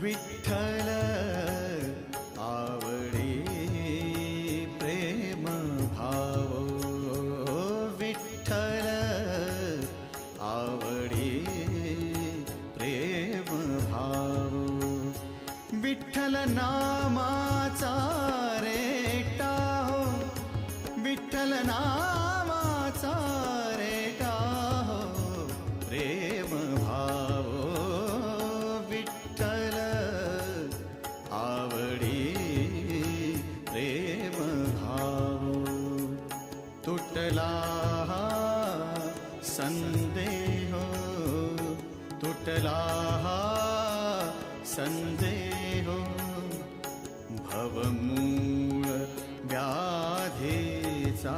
विठ्ठल आवडी प्रेम भाव, विठ्ठल आवडी प्रेम भाव, विठ्ठल नामाचा रेटा हो, विठ्ठल नामाचा रेटा हो प्रेम भाव, विठ्ठल आवडी प्रेम भाव. तुटला संदेह, तुटला संदेह, भवमूळ व्याधीचा